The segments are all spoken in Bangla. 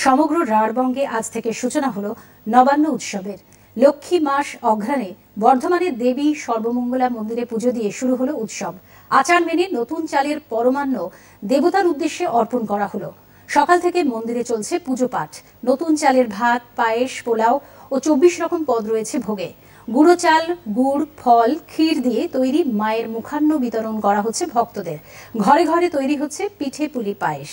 সমগ্র রাঢ়বঙ্গে আজ থেকে সূচনা হলো নবান্ন উৎসবের। লক্ষ্মী মাস অঘ্রাণে বর্ধমানের দেবী সর্বমঙ্গলা মন্দিরে পুজো দিয়ে শুরু হলো উৎসব। আচার মেনে নতুন চালের পরমান্ন দেবতার উদ্দেশ্যে অর্পণ করা হলো। সকাল থেকে মন্দিরে চলছে পুজো পাঠ। নতুন চালের ভাত, পায়েস, পোলাও ও 24 রকম পদ রয়েছে ভোগে। গুঁড়ো চাল, গুড়, ফল, ক্ষীর দিয়ে তৈরি মায়ের মুখান্ন বিতরণ করা হচ্ছে ভক্তদের। ঘরে ঘরে তৈরি হচ্ছে পিঠে, পুলি, পায়েস।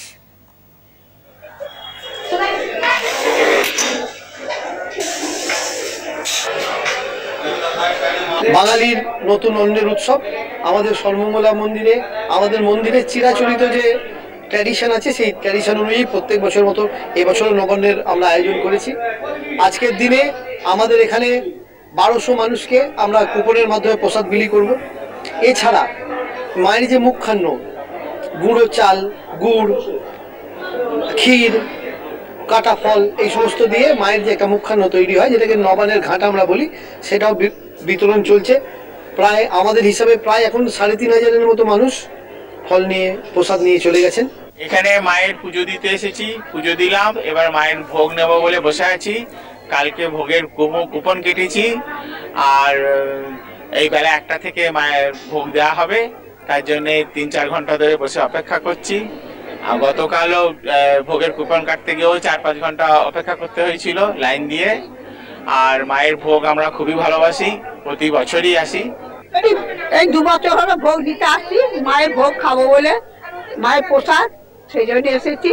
বাঙালির নতুন অন্নের উৎসব আমাদের সর্বমঙ্গলা মন্দিরে, আমাদের মন্দিরের চিরাচরিত যে ট্র্যাডিশন আছে সেই ট্র্যাডিশন অনুযায়ী প্রত্যেক বছর মতো এবছরও নবান্নের আমরা আয়োজন করেছি। আজকের দিনে আমাদের এখানে 1200 মানুষকে আমরা কুপনের মাধ্যমে প্রসাদ বিলি করব। এছাড়া মায়ের যে মুখান্ন, গুঁড়ো চাল, গুড়, ক্ষীর, কাটা ফল, এই সমস্ত দিয়ে মায়ের যে একটা মুখান্ন তৈরি হয়, যেটাকে নবানের ঘাট আমরা বলি, সেটাও বিতরণ চলছে। প্রায় আমাদের হিসাবে প্রায় এখন 3500-এর মতো মানুষ ফল নিয়ে, প্রসাদ নিয়ে চলে গেছেন। এখানে মায়ের পুজো দিতে এসেছি, পুজো দিলাম, এবার মায়ের ভোগ নেব বলে বসে আছি। কালকে ভোগের কুপন কেটেছি, আর এই বেলা 1টা থেকে মায়ের ভোগ দেওয়া হবে, তার জন্য 3-4 ঘন্টা ধরে বসে অপেক্ষা করছি। আর গতকালও ভোগের কুপন কাটতে গিয়েও 4-5 ঘন্টা অপেক্ষা করতে হয়েছিল লাইন দিয়ে। আর মায়ের ভোগ আমরা খুবই ভালোবাসি, প্রতি বছরই আসি। এই 2 বছর হলো ভোগ দিতে আসছি, মায়ের ভোগ খাবো বলে, মায়ের প্রসাদ, সেই জন্য এসেছি।